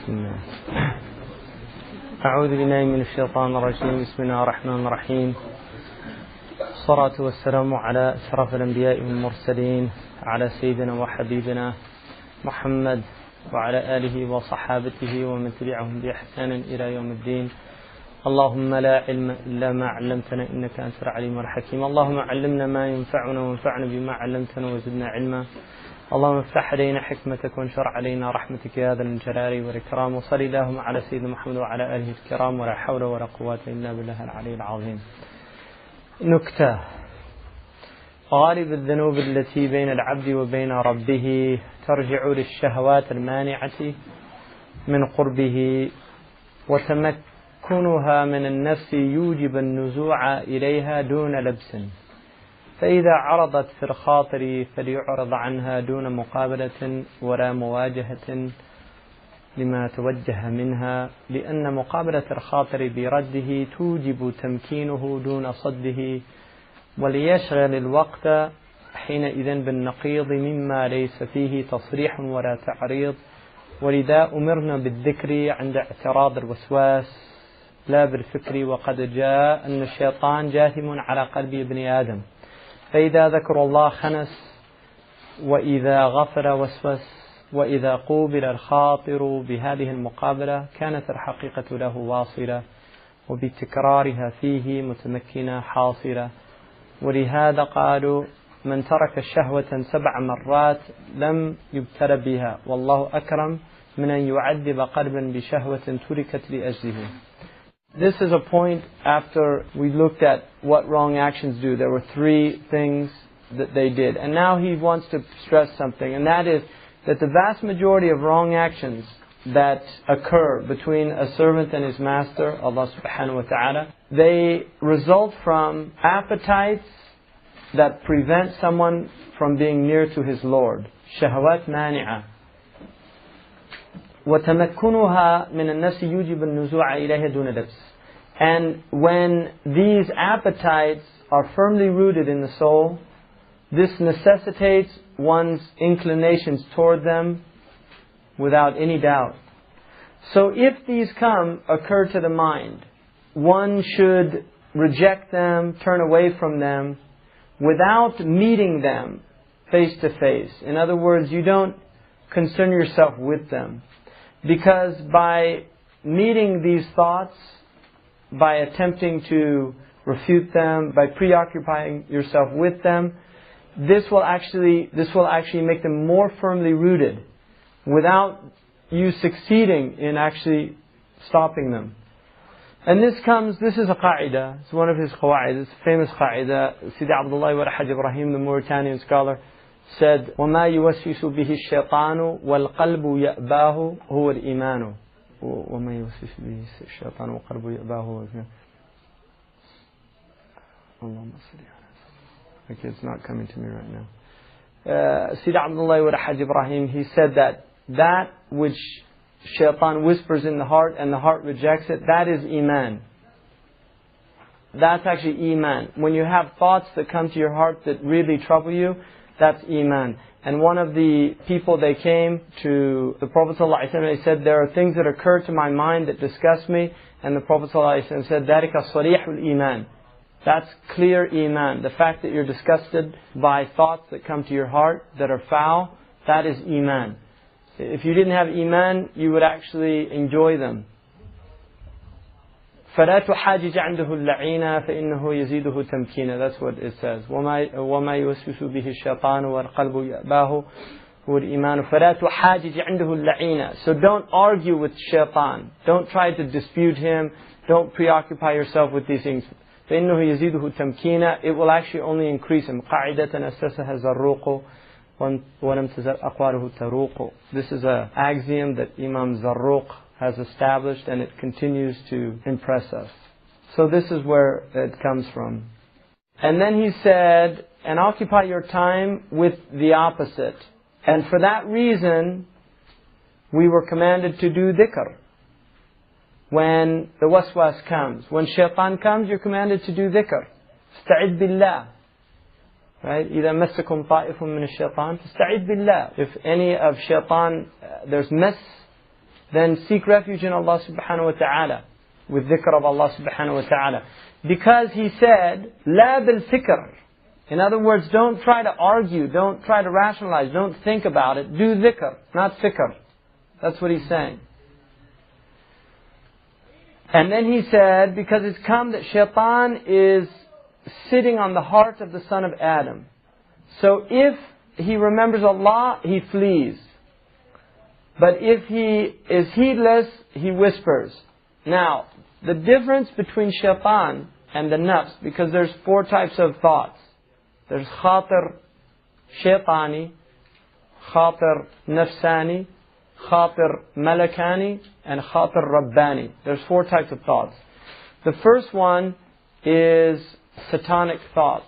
بسم الله. أعوذ بالله من الشيطان الرجيم. بسم الله الرحمن الرحيم. الصلاة والسلام على أشرف الأنبياء والمرسلين، على سيدنا وحبيبنا محمد وعلى آله وصحابته ومن تبعهم بإحسان إلى يوم الدين. اللهم لا علم إلا ما علمتنا إنك أنت العليم الحكيم. اللهم علمنا ما ينفعنا وانفعنا بما علمتنا وزدنا علما. اللهم افتح علينا حكمتك وانشر علينا رحمتك يا ذا الجلال والإكرام. وصل اللهم على سيدنا محمد وعلى آله الكرام، ولا حول ولا قوة إلا بالله العلي العظيم. نكتة: غالب الذنوب التي بين العبد وبين ربه ترجع للشهوات المانعة من قربه، وتمكنها من النفس يوجب النزوع إليها دون لبس، فإذا عرضت في الخاطر فليعرض عنها دون مقابلة ولا مواجهة لما توجه منها، لأن مقابلة الخاطر برده توجب تمكينه دون صده، وليشغل الوقت حينئذ بالنقيض مما ليس فيه تصريح ولا تعريض. ولذا أمرنا بالذكر عند اعتراض الوسواس لا بالفكر، وقد جاء أن الشيطان جاثم على قلب ابن آدم، فإذا ذكر الله خنس، وإذا غفل وسوس، وإذا قوبل الخاطر بهذه المقابلة كانت الحقيقة له واصلة، وبتكرارها فيه متمكنة حاصلة. ولهذا قالوا: من ترك الشهوة 7 مرات لم يبتل بها، والله أكرم من أن يعذب قلبا بشهوة تركت لأجله. This is a point after we looked at what wrong actions do. There were 3 things that they did. And now he wants to stress something, and that is that the vast majority of wrong actions that occur between a servant and his master, Allah subhanahu wa ta'ala, they result from appetites that prevent someone from being near to his Lord. Shahawat mani'a. وَتَمَكُّنُهَا مِنَ النَّفْسِ يُوجِبُ النُّزُوعَ إِلَيْهَا دُونَ لَبْسٍ. And when these appetites are firmly rooted in the soul, this necessitates one's inclinations toward them without any doubt. So if these occur to the mind, one should reject them, turn away from them, without meeting them face to face. In other words, you don't concern yourself with them. Because by meeting these thoughts, by attempting to refute them, by preoccupying yourself with them, this will actually make them more firmly rooted without you succeeding in actually stopping them. And this is a qa'idah. It's one of his qawa'id. It's a famous qa'idah. Sidi Abdullah wa Hajj Ibrahim, the Mauritanian scholar, said, وَمَا يُوَسْوِسُ بِهِ الشَّيْطَانُ وَالْقَلْبُ يَأْبَاهُ هُوَ الْإِيمَانُ. وَمَا يُوَسْوِسُ بِهِ الشَّيْطَانُ وَالْقَلْبُ يَأْبَاهُ هُوَ الْإِيمَانُ. Allahumma salli ala. Okay, it's not coming to me right now. Sidi Abdullah wa Hajj Ibrahim, he said that which shaitan whispers in the heart and the heart rejects it, that is Iman. That's actually Iman. When you have thoughts that come to your heart that really trouble you, that's Iman. And one of the people, they came to the Prophet ﷺ, they said, there are things that occur to my mind that disgust me. And the Prophet ﷺ said, ذَلِكَ صَرِيحُ الْإِيمَانِ. That's clear Iman. The fact that you're disgusted by thoughts that come to your heart that are foul, that is Iman. If you didn't have Iman, you would actually enjoy them. فَلَا تُحَاجِجْ عَنْدَهُ اللَّعِينَ فَإِنَّهُ يَزِيدُهُ تَمْكِينًا. That's what it says. وَمَا يُوَسْوِسُ بِهِ الشَّيْطَانُ وَالْقَلْبُ يَأْبَاهُ هُوَ الْإِيمَانُ فَلَا تُحَاجِجْ عَنْدَهُ اللَّعِينَ. So don't argue with shaitan. Don't try to dispute him. Don't preoccupy yourself with these things. فَإِنَّهُ يَزِيدُهُ تَمْكِينًا. It will actually only increase him. قَاعِدَةً أَسَّسَهَا الزَّرُّوقُ وَلَمْ تَزَلْ أَقْوَالُهُ تَرُوقُ. This is an axiom that Imam Zarruq has established, and it continues to impress us. So this is where it comes from. And then he said, and occupy your time with the opposite. And for that reason, we were commanded to do dhikr. When the waswas comes, when shaitan comes, you're commanded to do dhikr. Sta'id billah. Right? إِذَا مَسَّكُمْ طَائِفٌ مِّنَ الشَّيْطَانِ فَاسْتَعِذْ بِاللَّهِ. If any of shaitan, there's mess, then seek refuge in Allah subhanahu wa ta'ala, with dhikr of Allah subhanahu wa ta'ala. Because He said, La bil fikr. In other words, don't try to argue, don't try to rationalize, don't think about it. Do dhikr, not fikr. That's what He's saying. And then He said, because it's come that shaitan is sitting on the heart of the son of Adam. So if he remembers Allah, he flees. But if he is heedless, he whispers. Now, the difference between shaitan and the nafs, because there's 4 types of thoughts. There's khatir shaitani, khatir nafsani, khatir malakani, and khatir rabbani. There's 4 types of thoughts. The first one is satanic thoughts.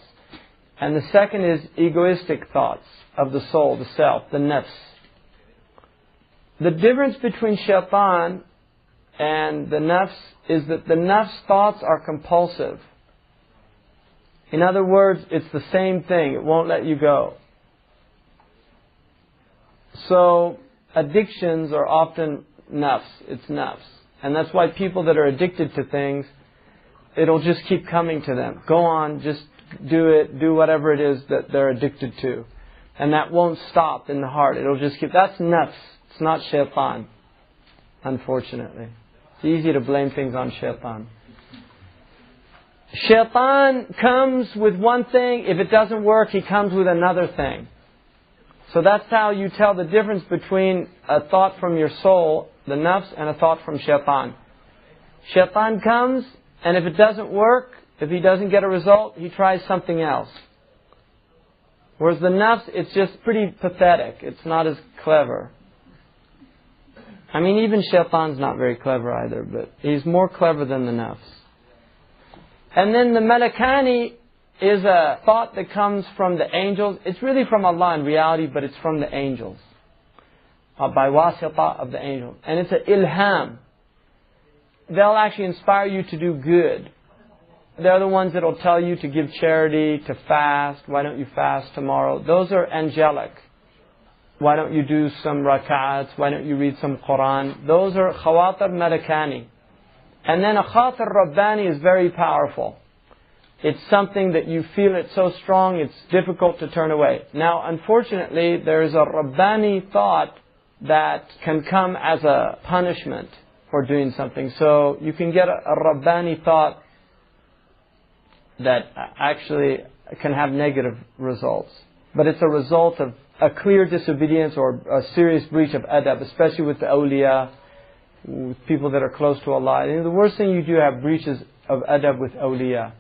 And the second is egoistic thoughts of the soul, the self, the nafs. The difference between shaitan and the nafs is that the nafs thoughts are compulsive. In other words, it's the same thing. It won't let you go. So, addictions are often nafs. It's nafs. And that's why people that are addicted to things, it'll just keep coming to them. Go on, just do it, do whatever it is that they're addicted to. And that won't stop in the heart. It'll just keep, that's nafs. It's not shaitan, unfortunately. It's easy to blame things on shaitan. Shaitan comes with one thing. If it doesn't work, he comes with another thing. So that's how you tell the difference between a thought from your soul, the nafs, and a thought from shaitan. Shaitan comes, and if it doesn't work, if he doesn't get a result, he tries something else. Whereas the nafs, it's just pretty pathetic. It's not as clever. I mean, even shaitan's not very clever either, but he's more clever than the nafs. And then the malakani is a thought that comes from the angels. It's really from Allah in reality, but it's from the angels. By wasita of the angels. And it's an ilham. They'll actually inspire you to do good. They're the ones that will tell you to give charity, to fast. Why don't you fast tomorrow? Those are angelic. Why don't you do some rak'ats? Why don't you read some Quran? Those are khawatir malakani. And then a khatir rabbani is very powerful. It's something that you feel it so strong, it's difficult to turn away. Now, unfortunately, there is a rabbani thought that can come as a punishment for doing something. So you can get a rabbani thought that actually can have negative results. But it's a result of a clear disobedience or a serious breach of adab, especially with the awliya, with people that are close to Allah. And the worst thing you do have breaches of adab with awliya.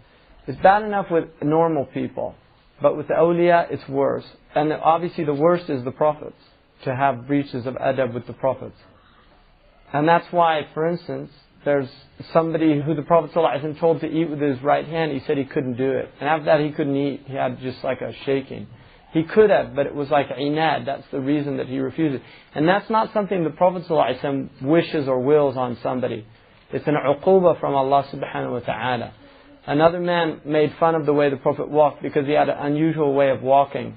It's bad enough with normal people, but with the awliya it's worse. And obviously the worst is the prophets, to have breaches of adab with the prophets. And that's why, for instance, there's somebody who the Prophet ﷺ told to eat with his right hand. He said he couldn't do it. And after that he couldn't eat. He had just like a shaking. He could have, but it was like inad. That's the reason that he refused it. And that's not something the Prophet ﷺ wishes or wills on somebody. It's an uquba from Allah subhanahu wa ta'ala. Another man made fun of the way the Prophet walked because he had an unusual way of walking.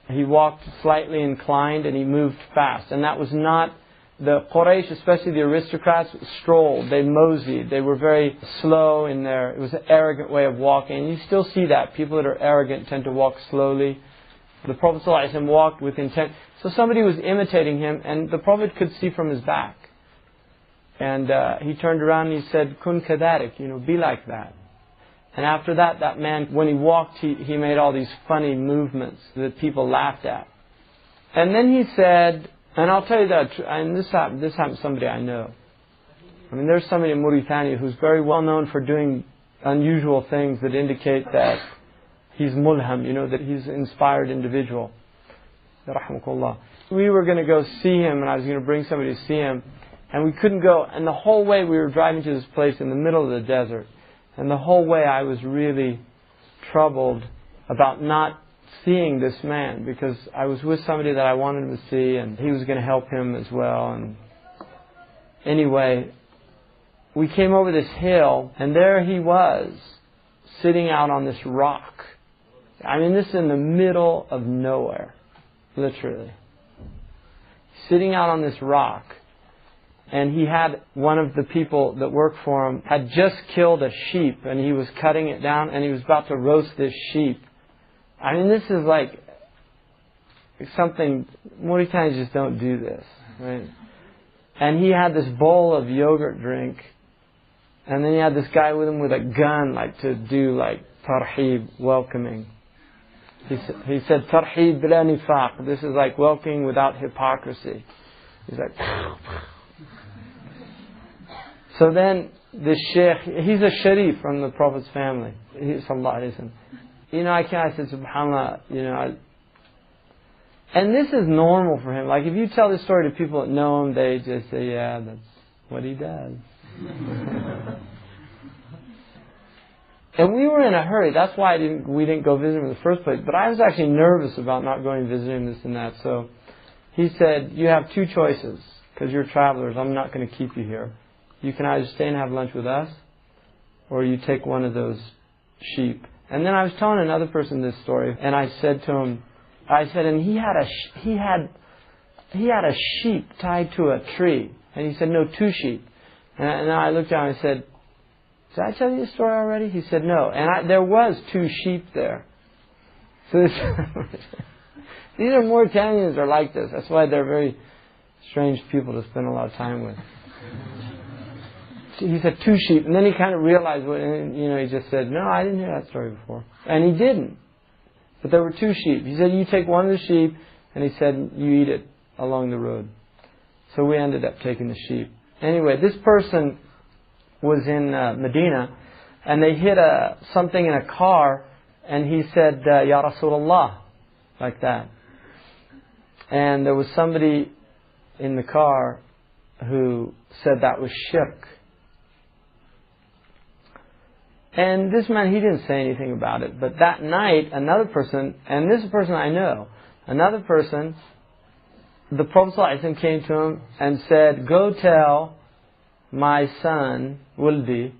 He walked slightly inclined and he moved fast. And that was not... The Quraysh, especially the aristocrats, strolled, they moseyed, they were very slow in their, it was an arrogant way of walking. And you still see that. People that are arrogant tend to walk slowly. The Prophet ﷺ walked with intent. So somebody was imitating him and the Prophet could see from his back. And he turned around and he said, Kun kadarik, be like that. And after that, that man, when he walked, he made all these funny movements that people laughed at. And then he said... And I'll tell you that, and this happened to somebody I know. I mean, there's somebody in Mauritania who's very well known for doing unusual things that indicate that he's mulham, that he's an inspired individual. Rahmakullah. We were going to go see him, and I was going to bring somebody to see him, and we couldn't go. And the whole way we were driving to this place in the middle of the desert, and the whole way I was really troubled about not seeing this man, because I was with somebody that I wanted him to see and he was going to help him as well. And anyway, we came over this hill and there he was sitting out on this rock. I mean, this is in the middle of nowhere, literally. Sitting out on this rock. and he had one of the people that worked for him had just killed a sheep, and he was cutting it down, and he was about to roast this sheep. I mean, this is like something, Mauritanians just don't do this, right? And he had this bowl of yogurt drink, and then he had this guy with him with a gun, like to do like tarheeb, welcoming. He said, tarheeb bila nifaq. This is like welcoming without hypocrisy. He's like, so then the Shaykh, he's a Sharif from the Prophet's family. Sallallahu Alaihi Wasallam. You know, I said, subhanAllah, you know, and this is normal for him. Like if you tell this story to people that know him, they just say, yeah, that's what he does. And we were in a hurry. That's why we didn't go visit him in the first place. But I was actually nervous about not going to visit him, this and that. So he said, you have two choices, because you're travelers. I'm not going to keep you here. You can either stay and have lunch with us, or you take one of those sheep. And then I was telling another person this story, and I said to him, and he had a sheep tied to a tree. And he said, no, two sheep. And I looked down and I said, did I tell you this story already? He said, no. And there was two sheep there. So these are Mauritanians are like this. That's why they're very strange people to spend a lot of time with. He said two sheep, and then he kind of realized what, and he just said, no, I didn't hear that story before. And he didn't. But there were two sheep. He said, you take one of the sheep, and he said, you eat it along the road. So we ended up taking the sheep. Anyway, this person was in Medina, and they hit something in a car, and he said, Ya Rasulullah, like that. And there was somebody in the car who said that was shirk. And this man, he didn't say anything about it. But that night, another person, and this is a person I know, another person, the Prophet ﷺ came to him and said, go tell my son, Wuldi,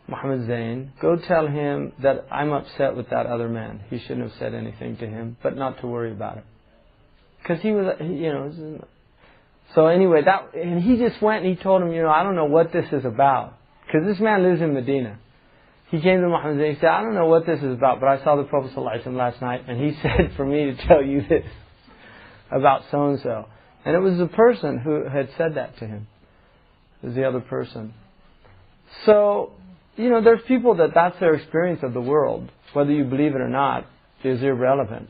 Muhammad Zain, go tell him that I'm upset with that other man. He shouldn't have said anything to him, but not to worry about it. Because he was, so anyway, and he just went and he told him, I don't know what this is about. Because this man lives in Medina. He came to Muhammad Zain and said, I don't know what this is about, but I saw the Prophet ﷺ last night, and he said for me to tell you this about so-and-so. And it was the person who had said that to him. It was the other person. So, there's people that's their experience of the world. Whether you believe it or not is irrelevant.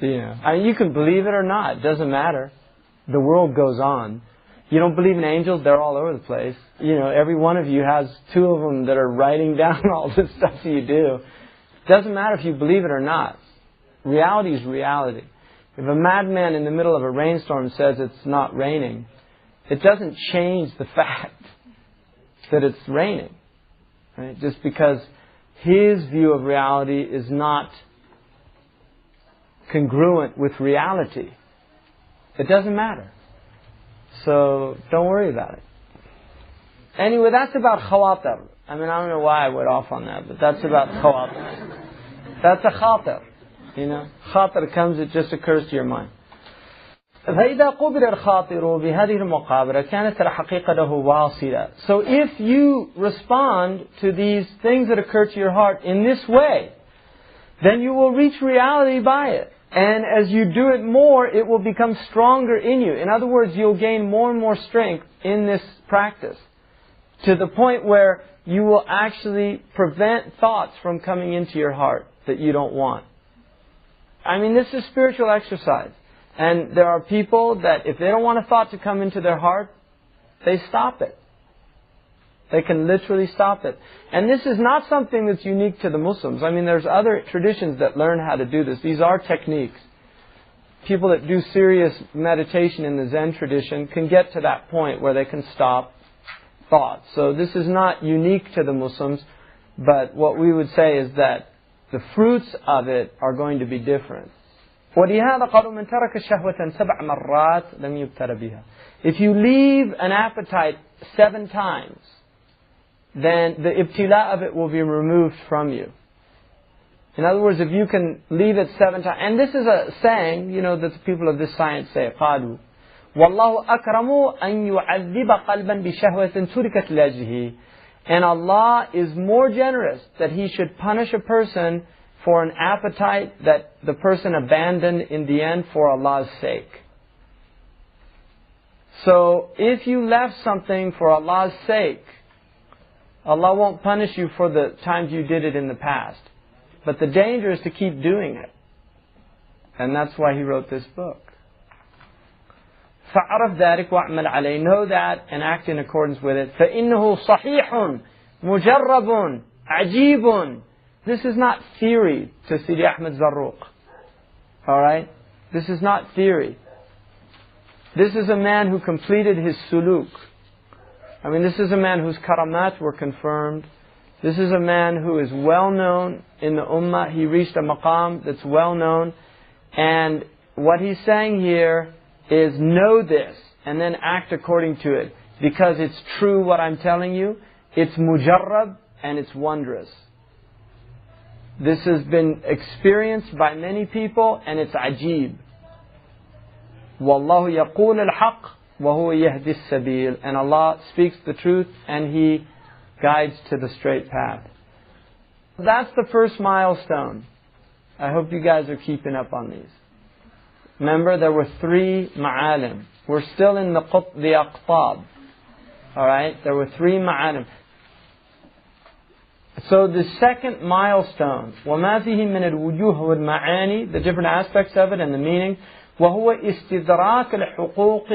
You can believe it or not. It doesn't matter. The world goes on. You don't believe in angels? They're all over the place. Every one of you has two of them that are writing down all the stuff you do. It doesn't matter if you believe it or not. Reality is reality. If a madman in the middle of a rainstorm says it's not raining, it doesn't change the fact that it's raining. Right? Just because his view of reality is not congruent with reality. It doesn't matter. So don't worry about it. Anyway, that's about khawatir. I don't know why I went off on that, but that's about khawatir. That's a khatir. Khatir comes, it just occurs to your mind. فإذا قبل الخاطر بهذه المقابلة كانت الحقيقة له واصلة. So if you respond to these things that occur to your heart in this way, then you will reach reality by it. And as you do it more, it will become stronger in you. In other words, you'll gain more and more strength in this practice, to the point where you will actually prevent thoughts from coming into your heart that you don't want. This is spiritual exercise. And there are people that if they don't want a thought to come into their heart, they stop it. They can literally stop it. And this is not something that's unique to the Muslims. There's other traditions that learn how to do this. These are techniques. People that do serious meditation in the Zen tradition can get to that point where they can stop thoughts. So this is not unique to the Muslims, but what we would say is that the fruits of it are going to be different. وَلِهَذَا قَالُوا مَنْ تَرَكَ شَهْوَةً 7 مرات لم يبتل بها. If you leave an appetite 7 times, then the ibtila of it will be removed from you. In other words, if you can leave it 7 times, and this is a saying, that the people of this science say, قالوا والله أكرم أن يعذب قلبا بشهوة تركت لأجله. And Allah is more generous that He should punish a person for an appetite that the person abandoned in the end for Allah's sake. So, if you left something for Allah's sake, Allah won't punish you for the times you did it in the past. But the danger is to keep doing it. And that's why He wrote this book. فَعَرَفْ ذَلِكَ وَأَعْمَلْ عَلَيْهِ. Know that and act in accordance with it. فَإِنَّهُ صَحِيحٌ مُجَرَّبٌ عَجِيبٌ. This is not theory to Sidi Ahmed Zarruq. Alright? This is not theory. This is a man who completed his suluk. This is a man whose karamat were confirmed. This is a man who is well known in the ummah. He reached a maqam that's well known. And what he's saying here is know this and then act according to it. Because it's true what I'm telling you. It's mujarrab and it's wondrous. This has been experienced by many people and it's ajib. Wallahu yaqul al-haq wa huwa yahdi as-sabil. And Allah speaks the truth and He guides to the straight path. That's the first milestone. I hope you guys are keeping up on these. Remember, there were 3 ma'alim. We're still in the aqtab. Alright? There were 3 ma'alim. So the second milestone, وَمَا فِيهِ مِنَ الْوُجُوهِ وَالْمَعَانِي, the different aspects of it and the meaning, وَهُوَ إِسْتِدْرَاكَ الْحُقُوقِ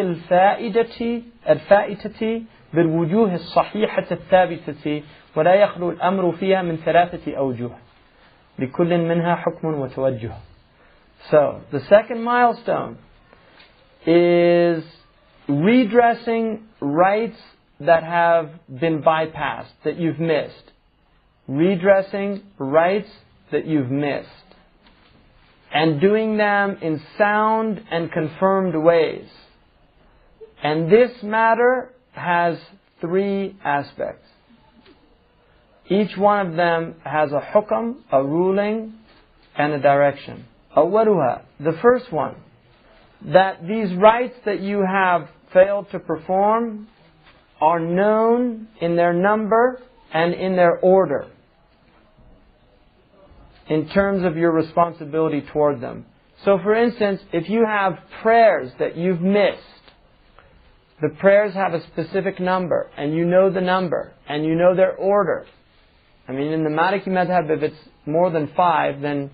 الْفَائِتَةِ بِالْوُجُوهِ الصَّحِيحَةِ الثَّابِتَةِ وَلَا يَخْلُو الْأَمْرُ فِيهَا مِنْ 3 أَوْجُهٍ لِكُلٍّ مِنْهَا حُكْمٌ وَتَوَجُّهٌ. So, the second milestone is redressing rights that have been bypassed, that you've missed. Redressing rights that you've missed. And doing them in sound and confirmed ways. And this matter has 3 aspects. Each one of them has a hukam, a ruling, and a direction. أولها, the first one, that these rights that you have failed to perform are known in their number and in their order in terms of your responsibility toward them. So for instance, if you have prayers that you've missed, the prayers have a specific number, and you know the number, and you know their order. In the Maliki madhab, if it's more than 5, then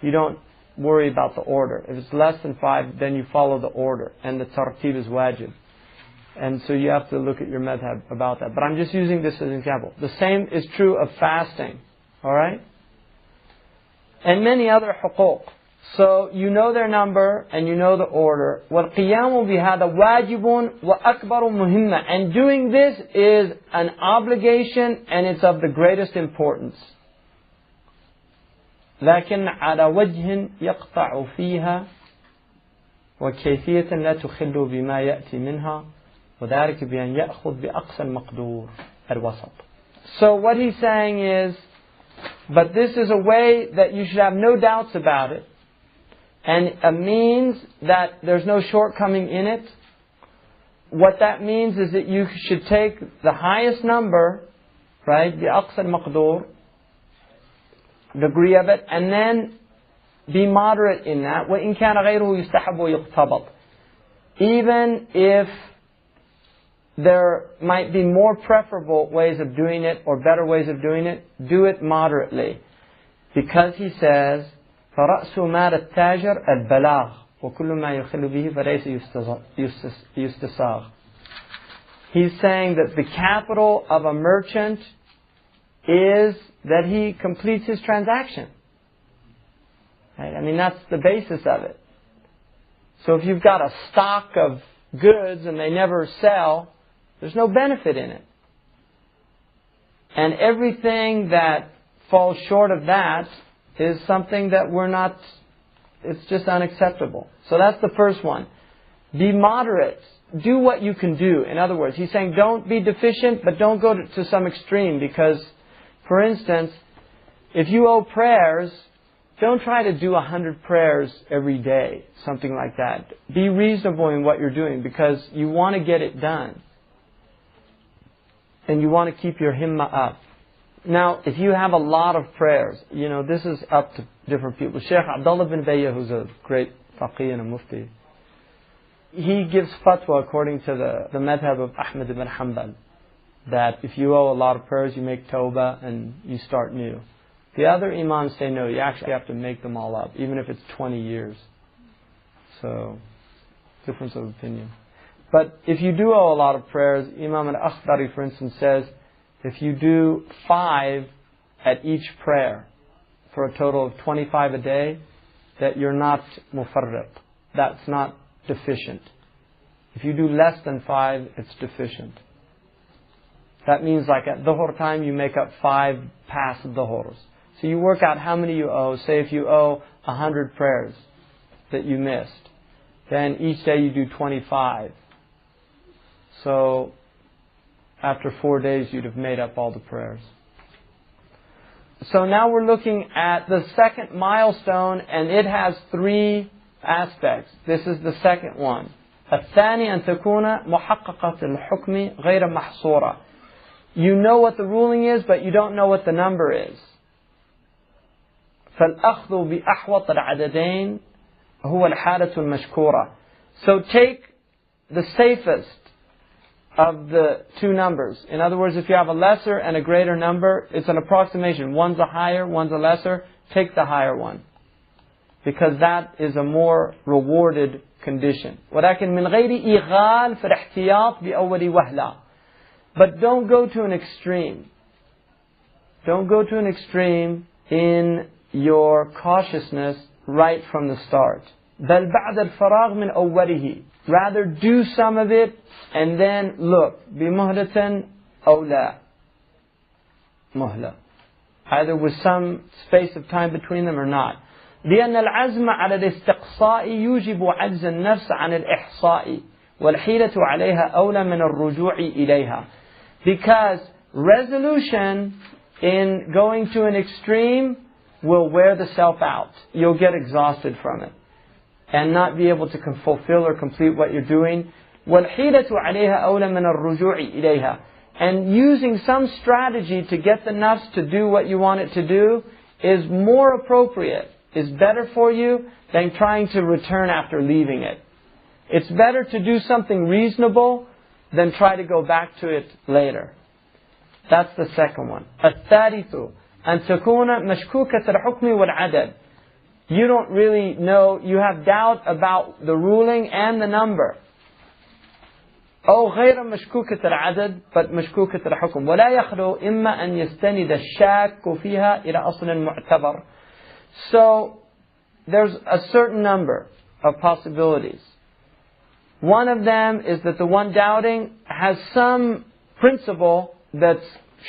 you don't worry about the order. If it's less than 5, then you follow the order, and the tartib is wajib. And so you have to look at your madhab about that. But I'm just using this as an example. The same is true of fasting. Alright? And many other huquq. So you know their number and you know the order. وَالْقِيَامُ بِهَذَا وَاجِبٌ وَأَكْبَرُ مُهِمَّةٌ. And doing this is an obligation and it's of the greatest importance. لكن على وجه يقطع فيها وكيفية لا تخل بما يأتي منها وذلك بأن يأخذ بأقصى المقدور الوسط. So what he's saying is, but this is a way that you should have no doubts about it, and a means that there's no shortcoming in it. What that means is that you should take the highest number, right, بأقصى المقدور, degree of it, and then be moderate in that. وَإِنْ كَانَ غَيْرُهُ يُسْتَحَبُ وَيُقْتَبَطْ. Even if there might be more preferable ways of doing it or better ways of doing it, do it moderately. Because he says, فَرَأْسُ مَالَ التَّاجِرِ الْبَلَاغِ وَكُلُّ مَا يُخِلُّ بِهِ فَلَيْسَ يُسْتَسَاغ. He's saying that the capital of a merchant is that he completes his transaction. Right? That's the basis of it. So if you've got a stock of goods and they never sell, there's no benefit in it. And everything that falls short of that is something that it's just unacceptable. So that's the first one. Be moderate. Do what you can do. In other words, he's saying don't be deficient, but don't go to some extreme. Because, for instance, if you owe prayers don't try to do 100 prayers every day, something like that. Be reasonable in what you're doing because you want to get it done. And you want to keep your himmah up. Now, if you have a lot of prayers, this is up to different people. Shaykh Abdullah bin Bayyah, who's a great faqih and a mufti, he gives fatwa according to the madhab of Ahmad ibn Hanbal, that if you owe a lot of prayers, you make tawbah and you start new. The other imams say no, you actually have to make them all up, even if it's 20 years. So, difference of opinion. But if you do owe a lot of prayers, Imam al-Akhdari, for instance, says, if you do 5 at each prayer, for a total of 25 a day, that you're not mufarriq. That's not deficient. If you do less than 5, it's deficient. That means like at dhuhr time, you make up 5 past dhuhrs. So you work out how many you owe. Say if you owe 100 prayers that you missed, then each day you do 25. So after 4 days, you'd have made up all the prayers. So now we're looking at the second milestone, and it has 3 aspects. This is the second one. الثاني أن تكون محققة الحكم غير محصورة. You know what the ruling is, but you don't know what the number is. فالأخذ بأحوط العددين هو الحالة المشكورة. So take the safest of the 2 numbers. In other words, if you have a lesser and a greater number, it's an approximation. One's a higher, one's a lesser. Take the higher one, because that is a more rewarded condition. ولكن من غير إغال في الاحتياط بأول وهلة. But don't go to an extreme. Don't go to an extreme in your cautiousness right from the start. بل بعد الفراغ من أوله. Rather do some of it and then look. بمهلة أو لا. مهلة. Either with some space of time between them or not. لأن العزم على الاستقصاء يوجب عجز النفس عن الإحصاء. والحيلة عليها أولى من الرجوع إليها. Because resolution in going to an extreme will wear the self out. You'll get exhausted from it and not be able to fulfill or complete what you're doing. وَالْحِيلَةُ عَلَيْهَا أَوْلَى مِنَ الرُّجُوعِ إِلَيْهَا. And using some strategy to get the nafs to do what you want it to do is more appropriate, is better for you than trying to return after leaving it. It's better to do something reasonable than try to go back to it later. That's the second one. الثالث أن تكون مشكوكة الحكم والعدد. You don't really know, you have doubt about the ruling and the number. أو غير مشكوكة العدد but مشكوكة الحكم. ولا يخلو إما أن يستند الشاك فيها إلى أصل معتبر. So there's a certain number of possibilities. One of them is that the one doubting has some principle that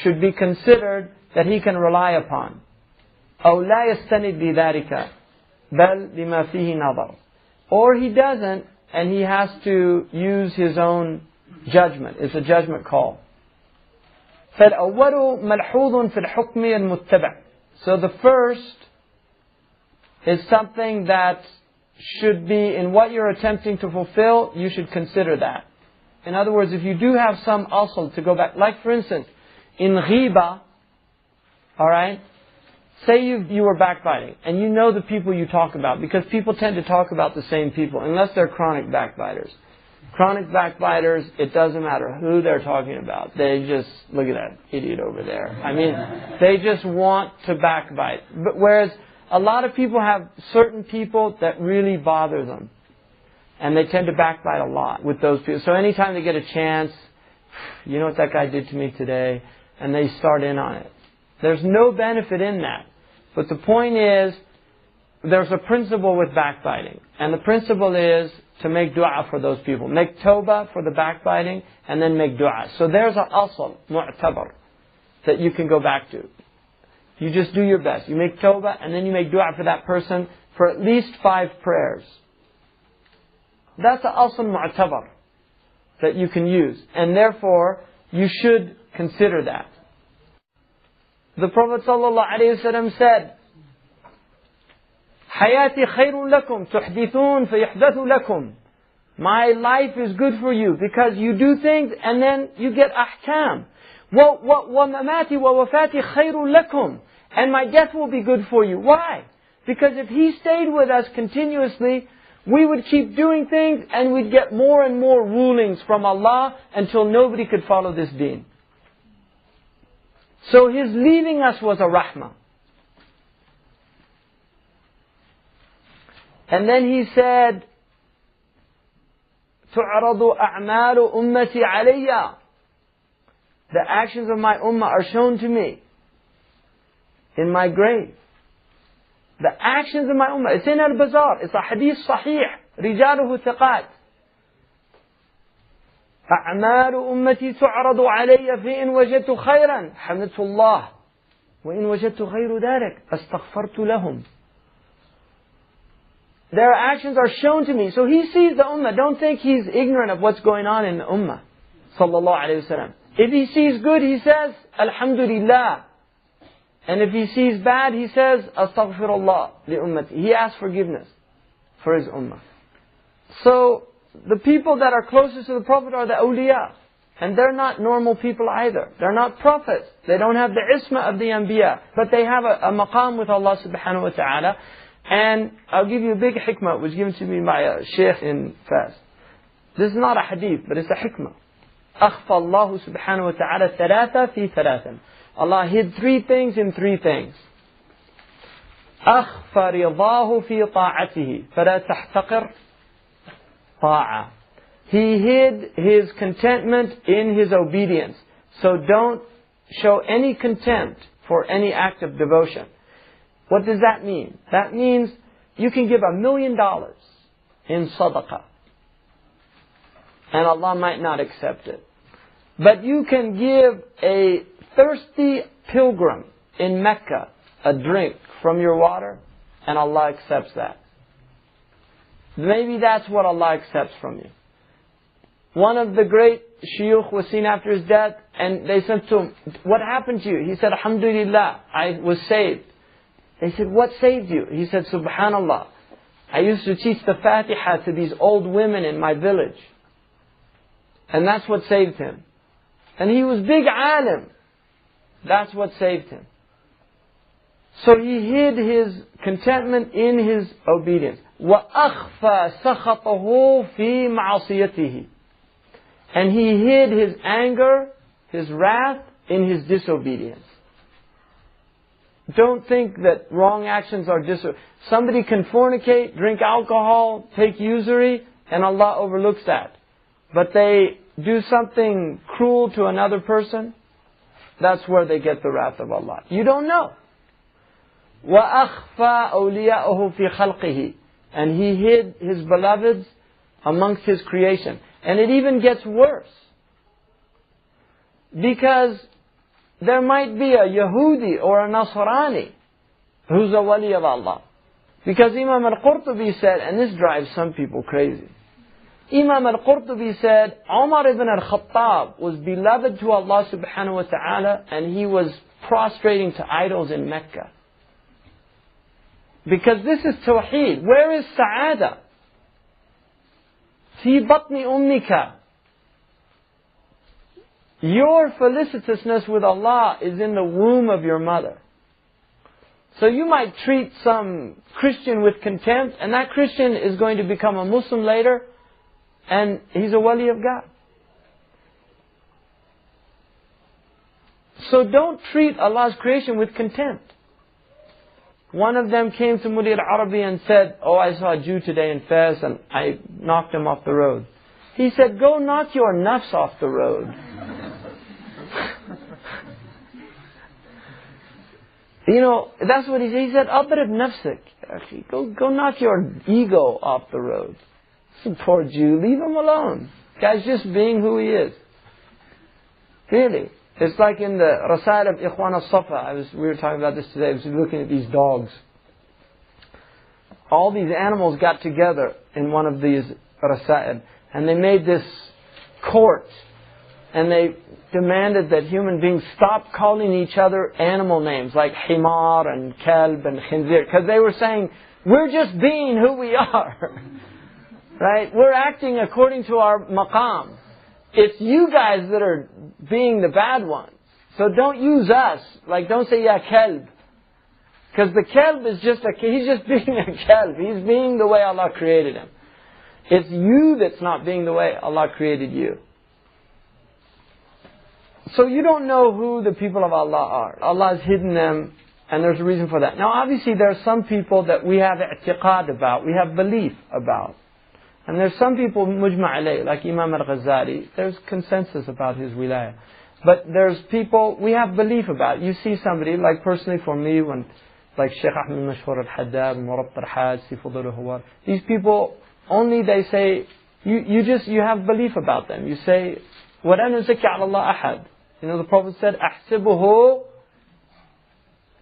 should be considered that he can rely upon. أو لا يستند بذلك بل لما فيه نظر. Or he doesn't, and he has to use his own judgment. It's a judgment call. فالأول ملحوظ في الحكم المتبع. So the first is something that should be in what you're attempting to fulfill. You should consider that. In other words, if you do have some asl to go back, like for instance, in ghiba, alright, say you were backbiting, and you know the people you talk about, because people tend to talk about the same people, unless they're chronic backbiters. Chronic backbiters, it doesn't matter who they're talking about. They just, look at that idiot over there. I mean, they just want to backbite. But whereas a lot of people have certain people that really bother them. And they tend to backbite a lot with those people. So anytime they get a chance, you know what that guy did to me today? And they start in on it. There's no benefit in that. But the point is, there's a principle with backbiting. And the principle is to make dua for those people. Make tawbah for the backbiting, and then make dua. So there's an asl, mu'tabar, that you can go back to. You just do your best. You make tawbah, and then you make dua for that person for at least 5 prayers. That's an asl mu'tabar that you can use. And therefore, you should consider that. The Prophet ﷺ said, حياتي خير لكم تحدثون فيحدث لكم. My life is good for you because you do things and then you get ahkam. ومماتي ووفاتي خير لكم. And my death will be good for you. Why? Because if he stayed with us continuously, we would keep doing things and we'd get more and more rulings from Allah until nobody could follow this deen. So his leaving us was a rahmah. And then he said, تُعْرَضُ أَعْمَالُ أُمَّتِي عَلَيَّ. The actions of my ummah are shown to me in my grave. The actions of my ummah. It's in Al-Bazar. It's a hadith sahih. رِجَالُهُ ثِقَاتٍ. أعمال أمتي تعرض علي فإن وجدت خيرا حمدت الله وإن وجدت غير ذلك استغفرت لهم. Their actions are shown to me. So he sees the ummah. Don't think he's ignorant of what's going on in the ummah. Sallallahu alayhi wasallam. If he sees good, he says, Alhamdulillah. And if he sees bad, he says, Astaghfirullah li ummati. He asks forgiveness for his ummah. So, the people that are closest to the Prophet are the awliya. And they're not normal people either. They're not prophets. They don't have the isma of the anbiya. But they have a maqam with Allah subhanahu wa ta'ala. And I'll give you a big hikmah. It was given to me by a Shaykh in Fas. This is not a hadith, but it's a hikmah. أخفى الله سبحانه وتعالى ثلاثة في ثلاثة. Allah hid three things in three things. أخفى رضاه في طاعته فلا تحتقر طاعة. He hid his contentment in his obedience. So don't show any contempt for any act of devotion. What does that mean? That means you can give $1 million in sadaqah. And Allah might not accept it. But you can give a thirsty pilgrim in Mecca a drink from your water, and Allah accepts that. Maybe that's what Allah accepts from you. One of the great shuyukh was seen after his death, and they said to him, what happened to you? He said, Alhamdulillah, I was saved. They said, what saved you? He said, Subhanallah, I used to teach the Fatiha to these old women in my village. And that's what saved him. And he was big alim. That's what saved him. So he hid his contentment in his obedience. وَأَخْفَى سَخَطَهُ فِي مَعَصِيَتِهِ. And he hid his anger, his wrath, in his disobedience. Don't think that wrong actions are disobedience. Somebody can fornicate, drink alcohol, take usury, and Allah overlooks that. But they do something cruel to another person, that's where they get the wrath of Allah. You don't know. وَأَخْفَى أَوْلِيَاءَهُ فِي خَلْقِهِ. And he hid his beloveds amongst his creation. And it even gets worse. Because there might be a Yahudi or a Nasrani who's a wali of Allah. Because Imam al-Qurtubi said, and this drives some people crazy. Imam al-Qurtubi said, Umar ibn al-Khattab was beloved to Allah subhanahu wa ta'ala, and he was prostrating to idols in Mecca. Because this is tawheed. Where is sa'ada? Fi batni ummika. Your felicitousness with Allah is in the womb of your mother. So you might treat some Christian with contempt, and that Christian is going to become a Muslim later, and he's a wali of God. So don't treat Allah's creation with contempt. One of them came to Muli al-Arabi and said, oh, I saw a Jew today in Fez and I knocked him off the road. He said, go knock your nafs off the road. You know, that's what he said. He said, أضرب نفسك. Go knock your ego off the road. Poor Jew, leave him alone. Guy's just being who he is. Really. It's like in the Rasail of Ikhwan al-Safa. We were talking about this today. I was looking at these dogs. All these animals got together in one of these Rasail. And they made this court. And they demanded that human beings stop calling each other animal names like Himar and Kalb and Khinzir. Because they were saying We're just being who we are. Right? We're acting according to our maqam. It's you guys that are being the bad ones. So don't use us. Like, don't say, ya kalb. Because the kalb is just he's just being a kalb. He's being the way Allah created him. It's you that's not being the way Allah created you. So you don't know who the people of Allah are. Allah has hidden them, and there's a reason for that. Now obviously there are some people that we have i'tiqad about, we have belief about. And there's some people, mujma' alayh, like Imam al-Ghazali, there's consensus about his wilayah. But there's people we have belief about. You see somebody, like personally for me, when like Shaykh Ahmed Mashhur al-Haddad, Murab Tarhad, Sifudul al-Huwar, these people, only they say, you have belief about them. You say, وَلَا نُزَكِّ عَلَى اللَّهِ أَحَدٍ. You know, the Prophet said, أَحْسِبُهُ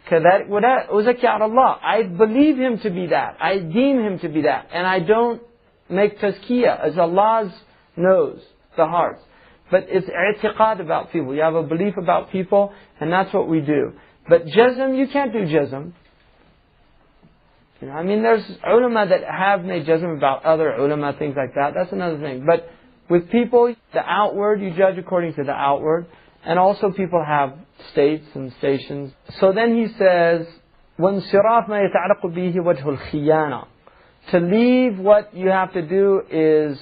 كَذَلِكَ وَلَا أُزَكِّ عَلَى اللَّهِ. I believe him to be that. I deem him to be that. And I don't make tazkiyah, as Allah knows the hearts. But it's i'tiqad about people. You have a belief about people, and that's what we do. But jazm, you can't do jazm. You know, I mean, there's ulama that have made jazm about other ulama, things like that. That's another thing. But with people, the outward, you judge according to the outward. And also people have states and stations. So then he says, وَانْصِرَافْ مَا يَتَعْلَقُ بِهِ وَجْهُ الْخِيَانَةِ. To leave, what you have to do is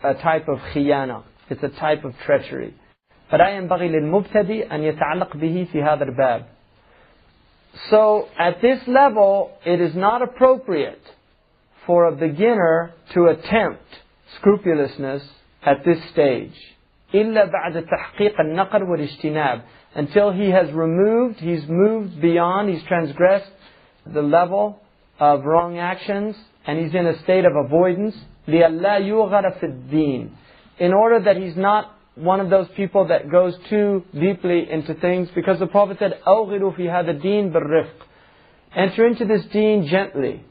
a type of khiyana. It's a type of treachery. فَلَا يَنْبَغِي لِلْمُبْتَدِي أَنْ يَتَعَلَّقْ بِهِ فِي هَذَا الْبَابِ. So at this level, it is not appropriate for a beginner to attempt scrupulousness at this stage. إِلَّا بَعْدَ تَحْقِيقَ النَّقْرِ وَالِاجْتِنَابِ. Until he has he's moved beyond, he's transgressed the level of wrong actions, and he's in a state of avoidance. لِأَلَّا يُغَرَ فِي الدِّينِ. In order that he's not one of those people that goes too deeply into things, because the Prophet said, أَوْغِلُوا فِي هَذَا الدِّينِ بِالرِّفْقِ. Enter into this deen gently.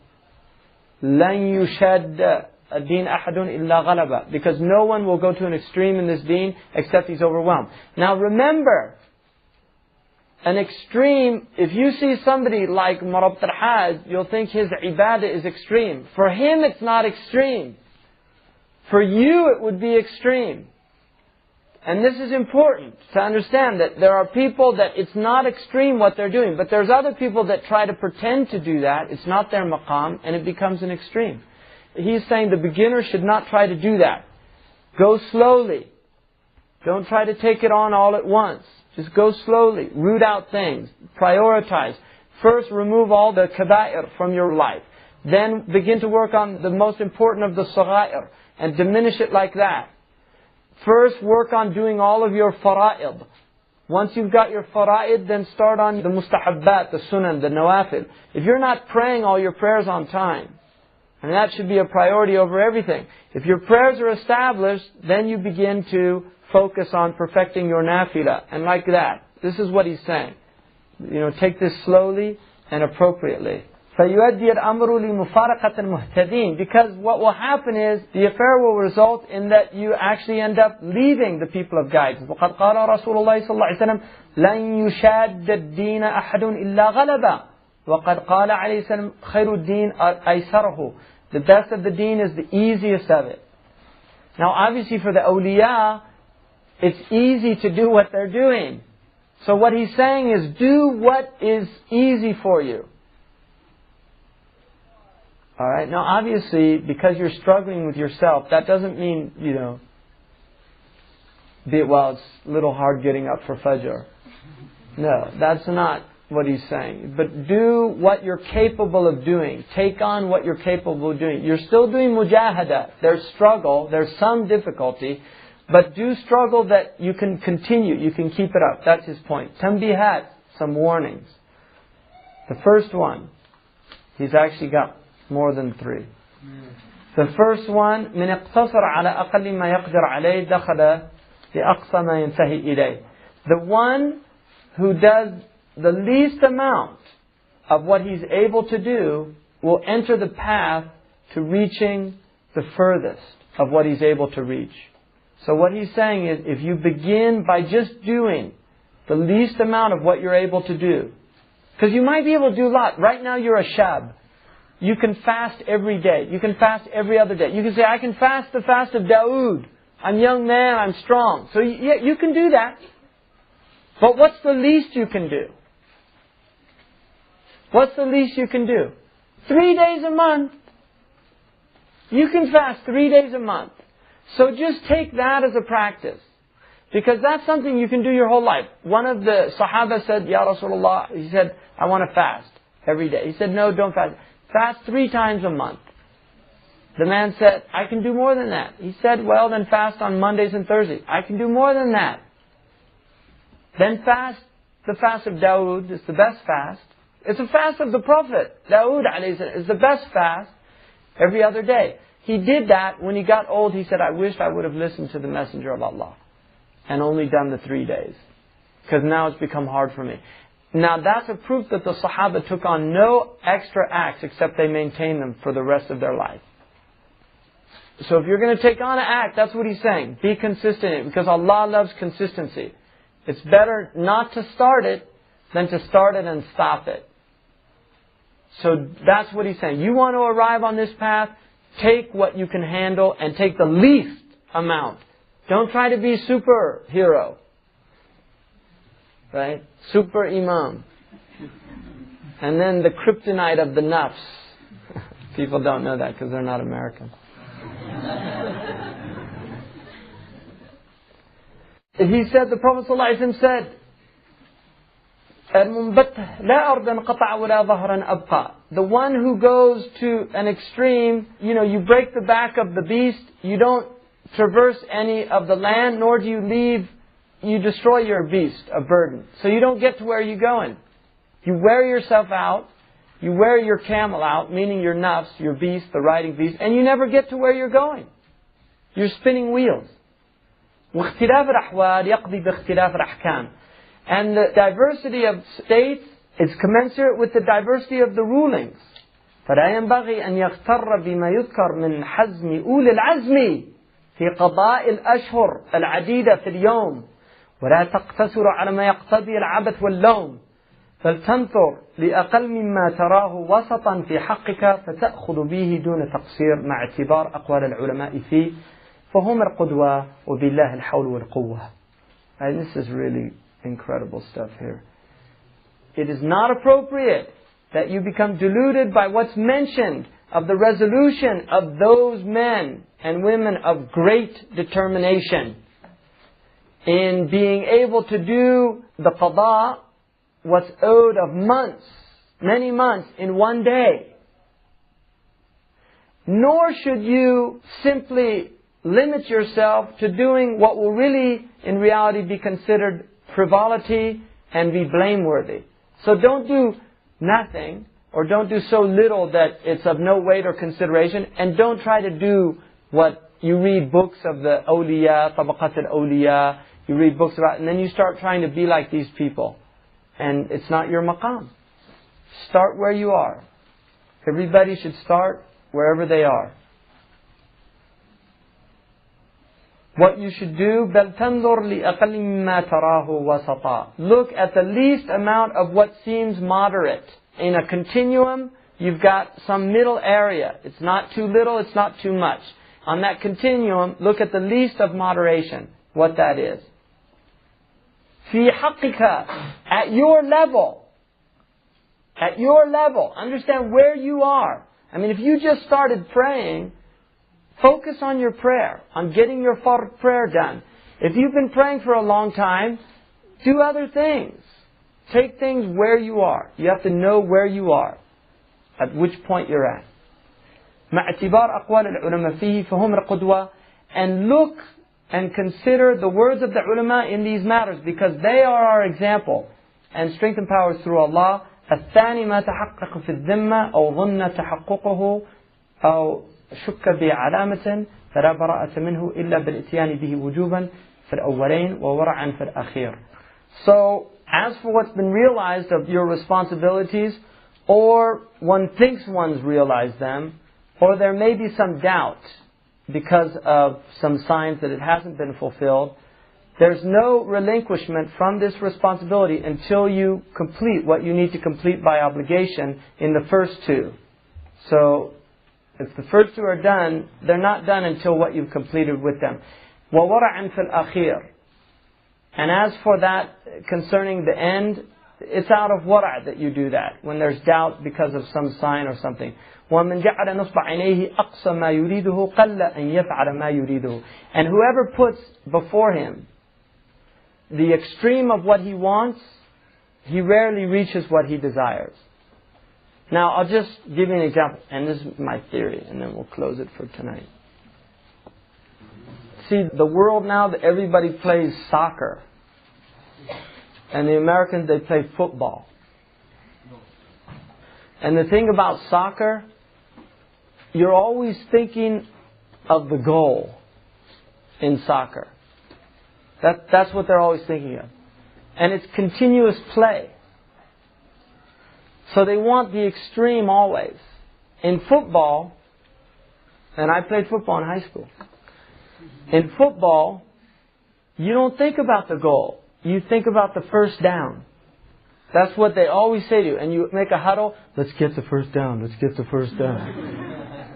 لَنْ يُشَدَّ الدِّينَ أَحَدٌ إِلَّا غَلَبَ. Because no one will go to an extreme in this deen except he's overwhelmed. Now remember, an extreme, if you see somebody like Murab Tarhad, you'll think his ibadah is extreme. For him it's not extreme. For you it would be extreme. And this is important to understand, that there are people that it's not extreme what they're doing. But there's other people that try to pretend to do that. It's not their maqam, and it becomes an extreme. He's saying the beginner should not try to do that. Go slowly. Don't try to take it on all at once. Just go slowly. Root out things. Prioritize. First, remove all the kaba'ir from your life. Then begin to work on the most important of the sagha'ir and diminish it like that. First, work on doing all of your fara'id. Once you've got your fara'id, then start on the mustahabbat, the sunan, the nawafil. If you're not praying all your prayers on time, and that should be a priority over everything. If your prayers are established, then you begin to focus on perfecting your nafilah. And like that. This is what he's saying. You know, take this slowly and appropriately. فَيُؤَدِّي الْأَمْرُ لِمُفَارَقَةِ الْمُهْتَدِينَ. Because what will happen is, the affair will result in that you actually end up leaving the people of guidance. وَقَدْ قَالَ رَسُولُ اللَّهِ صَلَّى اللَّهِ عَلَيْهِ وسلم لَنْ يُشَادَّ الدِّينَ أَحَدٌ إِلَّا غَلَبًا. وَقَدْ قَالَ عَلَيْهِ وسلم خَيْرُ الدِّينِ أَيْسَرُهُ. The best of the deen is the easiest of it. Now obviously for the awliya, it's easy to do what they're doing. So what he's saying is, do what is easy for you. Alright, now obviously, because you're struggling with yourself, that doesn't mean, you know, well, it's a little hard getting up for Fajr. No, that's not what he's saying. But do what you're capable of doing. Take on what you're capable of doing. You're still doing mujahada. There's struggle, there's some difficulty, but do struggle that you can continue, you can keep it up. That's his point. Tanbihat, some warnings. The first one, he's actually got more than 3. The first one, من اقتصر على أقل ما يقدر عليه دخل لأقصى ما ينتهي إليه. The one who does the least amount of what he's able to do will enter the path to reaching the furthest of what he's able to reach. So what he's saying is, if you begin by just doing the least amount of what you're able to do, because you might be able to do a lot. Right now you're a shab. you can fast every day. You can fast every other day. You can say, I can fast the fast of Dawood. I'm a young man, I'm strong. So yeah, you can do that. But what's the least you can do? What's the least you can do? 3 days a month. You can fast 3 days a month. So just take that as a practice. Because that's something you can do your whole life. One of the Sahaba said, Ya Rasulullah, he said, I want to fast every day. He said, no, don't fast. Fast 3 times a month. The man said, I can do more than that. He said, well, then fast on Mondays and Thursdays. I can do more than that. Then fast the fast of Dawood. It's the best fast. It's a fast of the Prophet. Dawood is the best fast every other day. He did that. When he got old, he said, I wished I would have listened to the Messenger of Allah and only done the 3 days. Because now it's become hard for me. Now that's a proof that the Sahaba took on no extra acts except they maintained them for the rest of their life. So if you're going to take on an act, that's what he's saying. Be consistent in it, because Allah loves consistency. It's better not to start it than to start it and stop it. So that's what he's saying. You want to arrive on this path, take what you can handle and take the least amount. Don't try to be superhero. Right? Super Imam. And then the kryptonite of the nafs. People don't know that because they're not American. He said, the Prophet ﷺ said, the one who goes to an extreme, you break the back of the beast, you don't traverse any of the land, nor do you destroy your beast of burden. So you don't get to where you're going. You wear yourself out, you wear your camel out, meaning your nafs, your beast, the riding beast, and you never get to where you're going. You're spinning wheels. واختلاف الأحوال يقضي باختلاف الأحكام. And the diversity of states is commensurate with the diversity of the rulings. فلا ينبغي أن يغتر بما يذكر من حزم أولي العزم في قضاء الأشهر العديدة في اليوم ولا تقتصر على ما يقتضي العبث واللوم فلتنظر لأقل مما تراه وسطا في حقك فتأخذ به دون تقصير مع اعتبار أقوال العلماء فيه فهم القدوة وبالله الحول والقوة. And this is really incredible stuff here. It is not appropriate that you become deluded by what's mentioned of the resolution of those men and women of great determination in being able to do the qada, what's owed of months, many months in one day. Nor should you simply limit yourself to doing what will really, in reality, be considered frivolity and be blameworthy. So don't do nothing, or don't do so little that it's of no weight or consideration, and don't try to do what you read books of the awliya, tabaqat al-awliya, you read books about, and then you start trying to be like these people. And it's not your maqam. Start where you are. Everybody should start wherever they are. What you should do, بَلْ تَنْظُرْ لِأَقَلِّ مِمَّا تَرَاهُ وَسَطًا. Look at the least amount of what seems moderate. In a continuum, you've got some middle area. It's not too little, it's not too much. On that continuum, look at the least of moderation, what that is. فِي حَقِّكَ, at your level. At your level. Understand where you are. I mean, if you just started praying, focus on your prayer, on getting your fard prayer done. If you've been praying for a long time, do other things. Take things where you are. You have to know where you are, at which point you're at. مع اعتبار أقوال العلماء فيه فهم القدوة. And look and consider the words of the ulama in these matters, because they are our example. And strength and power is through Allah. الثاني ما تحقق في الذمة أو ظن تحققه أو شك بعلامة فلا براءة منه إلا بالإتيان به وجوبا في الأولين وورعا في الأخير. So, as for what's been realized of your responsibilities, or one thinks one's realized them, or there may be some doubt because of some signs that it hasn't been fulfilled, there's no relinquishment from this responsibility until you complete what you need to complete by obligation in the first two. So, if the first two are done, they're not done until what you've completed with them. وَوَرَعًا فِي الْأَخِيرِ. And as for that concerning the end, it's out of wara' that you do that, when there's doubt because of some sign or something. وَمَنْ جَعَلَ نُصْبَ عَيْنَيْهِ أَقْصَى مَا يُرِيدُهُ قَلَّ أَنْ يَفْعَلَ مَا يُرِيدُهُ. And whoever puts before him the extreme of what he wants, he rarely reaches what he desires. Now, I'll just give you an example, and this is my theory, and then we'll close it for tonight. See, the world now, that everybody plays soccer. And the Americans, they play football. And the thing about soccer, you're always thinking of the goal in soccer. That's what they're always thinking of. And it's continuous play. So they want the extreme always. In football, and I played football in high school. In football, you don't think about the goal. You think about the first down. That's what they always say to you. And you make a huddle, let's get the first down, let's get the first down.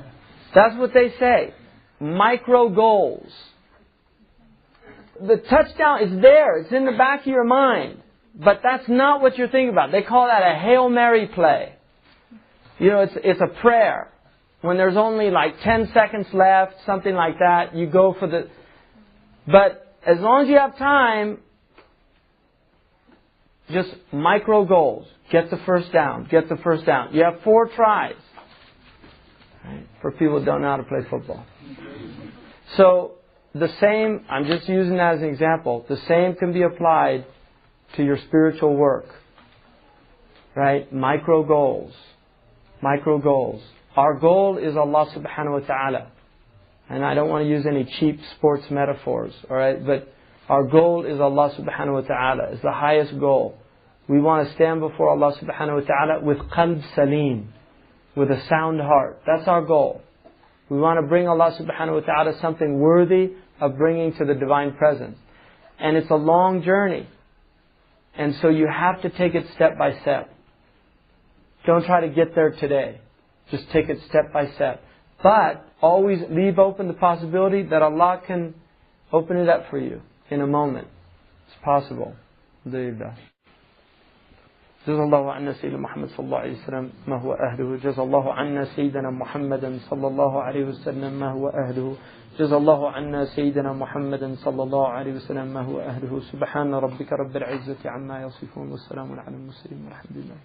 That's what they say. Micro goals. The touchdown is there. It's in the back of your mind. But that's not what you're thinking about. They call that a Hail Mary play. You know, it's a prayer. When there's only like 10 seconds left, something like that, you go for the... But as long as you have time, just micro goals. Get the first down. Get the first down. You have 4 tries. Right? For people who don't know how to play football. So, the same, I'm just using that as an example, the same can be applied to your spiritual work. Right? Micro goals. Micro goals. Our goal is Allah subhanahu wa ta'ala. And I don't want to use any cheap sports metaphors. Alright? But our goal is Allah subhanahu wa ta'ala. It's the highest goal. We want to stand before Allah subhanahu wa ta'ala with qalb salim. With a sound heart. That's our goal. We want to bring Allah subhanahu wa ta'ala something worthy of bringing to the Divine Presence. And it's a long journey. And so you have to take it step by step. Don't try to get there today. Just take it step by step. But always leave open the possibility that Allah can open it up for you in a moment. It's possible. Alhamdulillah. جزا الله عنا سيدنا محمد صلى الله عليه وسلم ما هو أهله جزا الله عنا سيدنا محمدا صلى الله عليه وسلم ما هو أهله جزا الله عنا سيدنا محمدا صلى الله عليه وسلم ما هو أهله سبحان ربك رب العزة عما يصفون والسلام على المرسلين والحمد لله